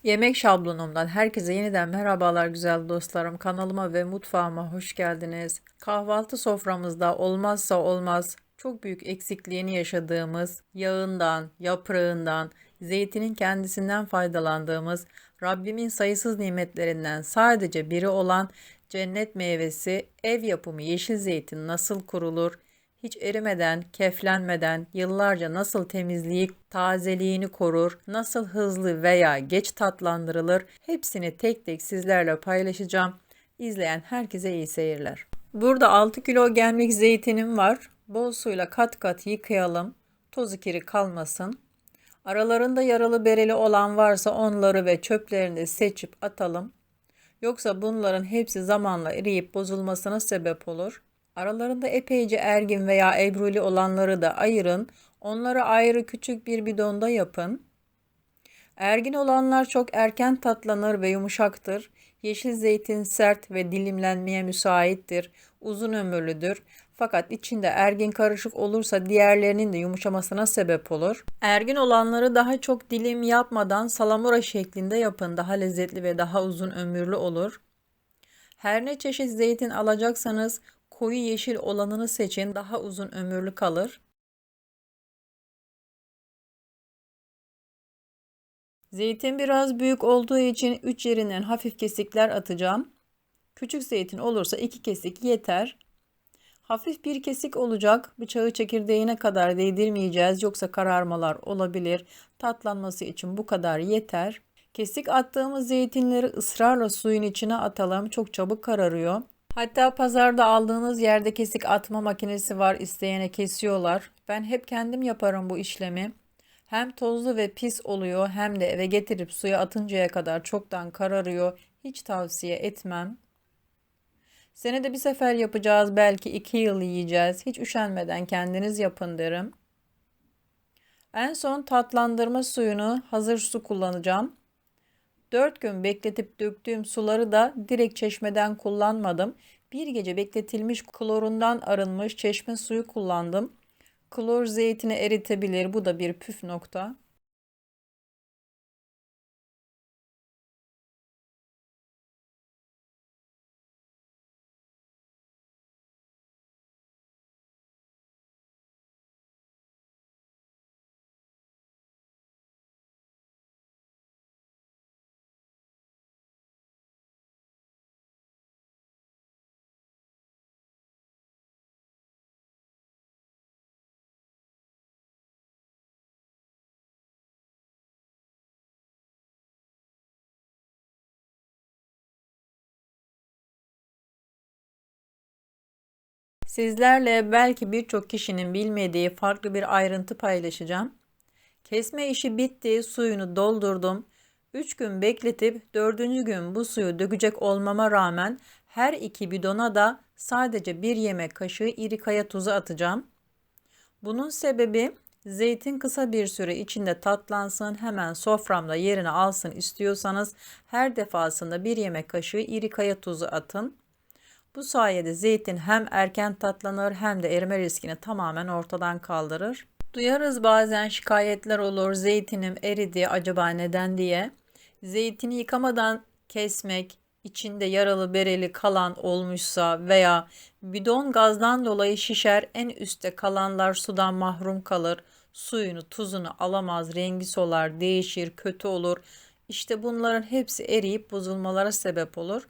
Yemek şablonumdan herkese yeniden merhabalar güzel dostlarım. Kanalıma ve mutfağıma hoş geldiniz. Kahvaltı soframızda olmazsa olmaz, çok büyük eksikliğini yaşadığımız yağından, yaprağından, zeytinin kendisinden faydalandığımız Rabbimin sayısız nimetlerinden sadece biri olan cennet meyvesi ev yapımı yeşil zeytin nasıl kurulur? Hiç erimeden, keflenmeden yıllarca nasıl temizleyip tazeliğini korur, nasıl hızlı veya geç tatlandırılır, hepsini tek tek sizlerle paylaşacağım. İzleyen herkese iyi seyirler. Burada 6 kilo gemlik zeytinim var. Bol suyla kat kat yıkayalım. Tozu kiri kalmasın. Aralarında yaralı bereli olan varsa onları ve çöplerini seçip atalım. Yoksa bunların hepsi zamanla eriyip bozulmasına sebep olur. Aralarında epeyce ergin veya ebruli olanları da ayırın. Onları ayrı küçük bir bidonda yapın. Ergin olanlar çok erken tatlanır ve yumuşaktır. Yeşil zeytin sert ve dilimlenmeye müsaittir. Uzun ömürlüdür. Fakat içinde ergin karışık olursa diğerlerinin de yumuşamasına sebep olur. Ergin olanları daha çok dilim yapmadan salamura şeklinde yapın. Daha lezzetli ve daha uzun ömürlü olur. Her ne çeşit zeytin alacaksanız koyu yeşil olanını seçin. Daha uzun ömürlü kalır. Zeytin biraz büyük olduğu için 3 yerinden hafif kesikler atacağım. Küçük zeytin olursa 2 kesik yeter. Hafif bir kesik olacak. Bıçağı çekirdeğine kadar değdirmeyeceğiz yoksa kararmalar olabilir. Tatlanması için bu kadar yeter. Kesik attığımız zeytinleri ısrarla suyun içine atalım. Çok çabuk kararıyor. Hatta pazarda aldığınız yerde kesik atma makinesi var. İsteyene kesiyorlar. Ben hep kendim yaparım bu işlemi. Hem tozlu ve pis oluyor hem de eve getirip suya atıncaya kadar çoktan kararıyor. Hiç tavsiye etmem. Senede bir sefer yapacağız, belki 2 yıl yiyeceğiz. Hiç üşenmeden kendiniz yapın derim. En son tatlandırma suyunu hazır su kullanacağım. 4 gün bekletip döktüğüm suları da direkt çeşmeden kullanmadım. Bir gece bekletilmiş klorundan arınmış çeşme suyu kullandım. Klor zeytini eritebilir. Bu da bir püf nokta. Sizlerle belki birçok kişinin bilmediği farklı bir ayrıntı paylaşacağım. Kesme işi bitti, suyunu doldurdum. 3 gün bekletip 4. gün bu suyu dökecek olmama rağmen her 2 bidona da sadece 1 yemek kaşığı iri kaya tuzu atacağım. Bunun sebebi zeytin kısa bir süre içinde tatlansın, hemen soframda yerini alsın istiyorsanız her defasında 1 yemek kaşığı iri kaya tuzu atın. Bu sayede zeytin hem erken tatlanır hem de erime riskini tamamen ortadan kaldırır. Duyarız bazen şikayetler olur, zeytinim eridi acaba neden diye. Zeytini yıkamadan kesmek, içinde yaralı bereli kalan olmuşsa veya bidon gazdan dolayı şişer, en üstte kalanlar sudan mahrum kalır. Suyunu, tuzunu alamaz, rengi solar, değişir, kötü olur. İşte bunların hepsi eriyip bozulmalara sebep olur.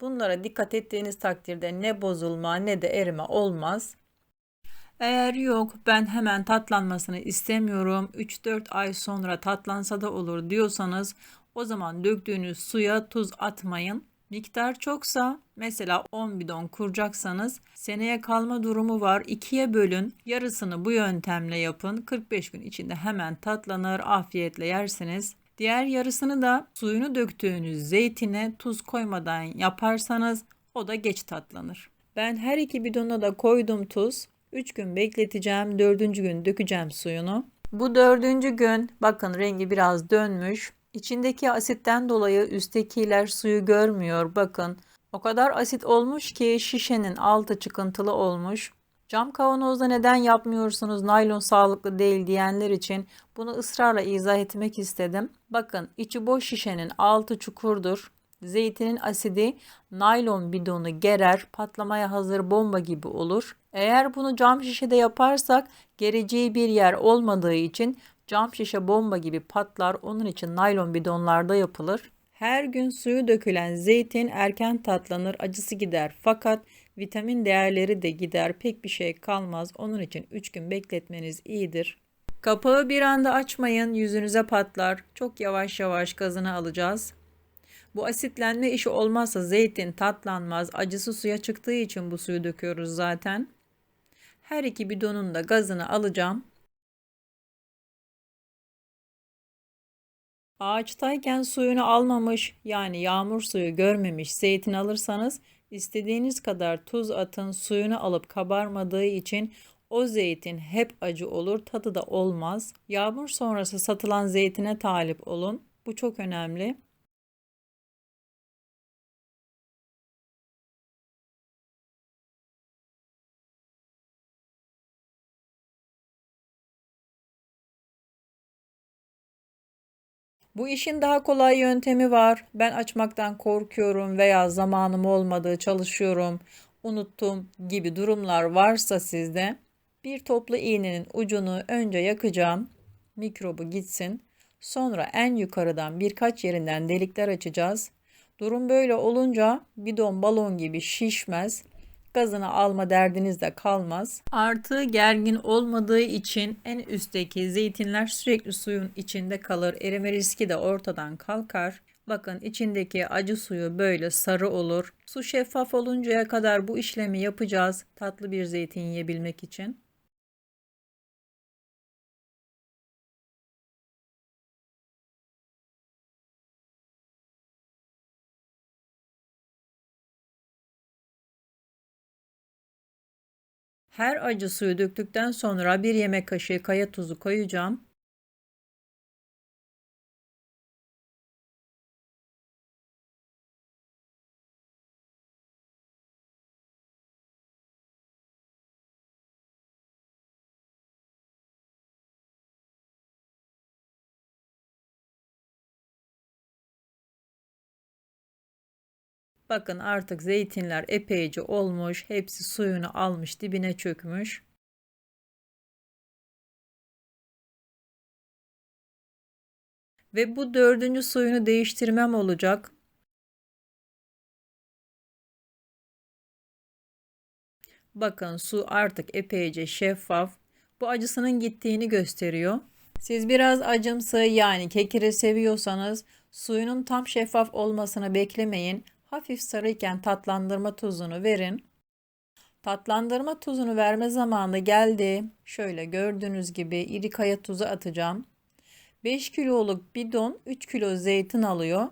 Bunlara dikkat ettiğiniz takdirde ne bozulma ne de erime olmaz. Eğer yok, ben hemen tatlanmasını istemiyorum, 3-4 ay sonra tatlansa da olur diyorsanız o zaman döktüğünüz suya tuz atmayın. Miktar çoksa, mesela 10 bidon kuracaksanız, seneye kalma durumu var, 2'ye bölün, yarısını bu yöntemle yapın, 45 gün içinde hemen tatlanır, afiyetle yersiniz. Diğer yarısını da suyunu döktüğünüz zeytine tuz koymadan yaparsanız o da geç tatlanır. Ben her 2 bidona da koydum tuz. 3 gün bekleteceğim. 4. gün dökeceğim suyunu. Bu 4. gün bakın rengi biraz dönmüş. İçindeki asitten dolayı üsttekiler suyu görmüyor. Bakın o kadar asit olmuş ki şişenin altı çıkıntılı olmuş. Cam kavanozda neden yapmıyorsunuz, naylon sağlıklı değil diyenler için bunu ısrarla izah etmek istedim. Bakın, içi boş şişenin altı çukurdur. Zeytinin asidi naylon bidonu gerer, patlamaya hazır bomba gibi olur. Eğer bunu cam şişede yaparsak gereceği bir yer olmadığı için cam şişe bomba gibi patlar. Onun için naylon bidonlarda yapılır. Her gün suyu dökülen zeytin erken tatlanır, acısı gider. Fakat vitamin değerleri de gider, pek bir şey kalmaz. Onun için 3 gün bekletmeniz iyidir. Kapağı bir anda açmayın, yüzünüze patlar. Çok yavaş yavaş gazını alacağız. Bu asitlenme işi olmazsa zeytin tatlanmaz. Acısı suya çıktığı için bu suyu döküyoruz zaten. Her iki bidonun da gazını alacağım. Ağaçtayken suyunu almamış, yani yağmur suyu görmemiş zeytin alırsanız istediğiniz kadar tuz atın, suyunu alıp kabarmadığı için o zeytin hep acı olur, tadı da olmaz. Yağmur sonrası satılan zeytine talip olun. Bu çok önemli. Bu işin daha kolay yöntemi var. Ben açmaktan korkuyorum veya zamanım olmadı, çalışıyorum, unuttum gibi durumlar varsa sizde bir toplu iğnenin ucunu önce yakacağım. Mikrobu gitsin. Sonra en yukarıdan birkaç yerinden delikler açacağız. Durum böyle olunca bidon balon gibi şişmez. Gazını alma derdiniz de kalmaz. Artı gergin olmadığı için en üstteki zeytinler sürekli suyun içinde kalır. Erime riski de ortadan kalkar. Bakın, içindeki acı suyu böyle sarı olur. Su şeffaf oluncaya kadar bu işlemi yapacağız. Tatlı bir zeytin yiyebilmek için. Her acı suyu döktükten sonra bir yemek kaşığı kaya tuzu koyacağım. Bakın, artık zeytinler epeyce olmuş. Hepsi suyunu almış, dibine çökmüş. Ve bu dördüncü suyunu değiştirmem olacak. Bakın, su artık epeyce şeffaf. Bu acısının gittiğini gösteriyor. Siz biraz acımsı, yani kekiri seviyorsanız suyunun tam şeffaf olmasını beklemeyin. Hafif sarıyken tatlandırma tuzunu verin. Tatlandırma tuzunu verme zamanı geldi. Şöyle gördüğünüz gibi iri kaya tuzu atacağım. 5 kiloluk bidon 3 kilo zeytin alıyor.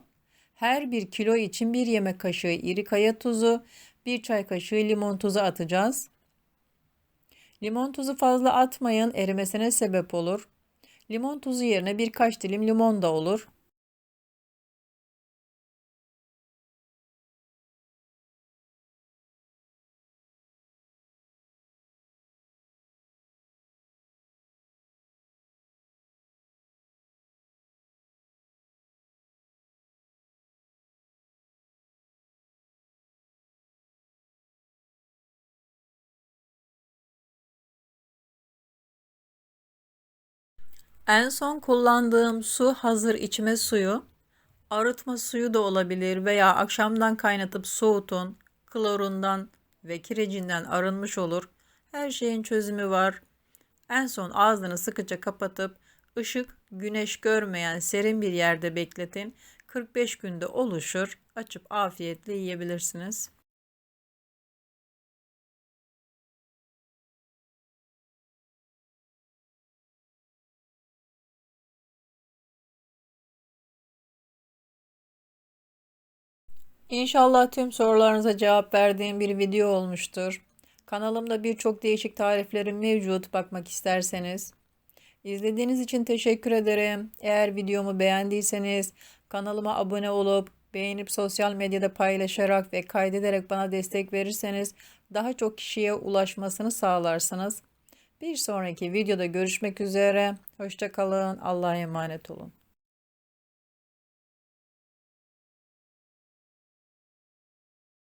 Her 1 kilo için 1 yemek kaşığı iri kaya tuzu, 1 çay kaşığı limon tuzu atacağız. Limon tuzu fazla atmayın, erimesine sebep olur. Limon tuzu yerine birkaç dilim limon da olur. En son kullandığım su hazır içme suyu. Arıtma suyu da olabilir veya akşamdan kaynatıp soğutun. Klorundan ve kirecinden arınmış olur. Her şeyin çözümü var. En son ağzını sıkıca kapatıp ışık, güneş görmeyen serin bir yerde bekletin. 45 günde oluşur. Açıp afiyetle yiyebilirsiniz. İnşallah tüm sorularınıza cevap verdiğim bir video olmuştur. Kanalımda birçok değişik tariflerim mevcut, bakmak isterseniz. İzlediğiniz için teşekkür ederim. Eğer videomu beğendiyseniz kanalıma abone olup Beğenip sosyal medyada paylaşarak ve kaydederek bana destek verirseniz daha çok kişiye ulaşmasını sağlarsınız. Bir sonraki videoda görüşmek üzere. Hoşça kalın. Allah'a emanet olun.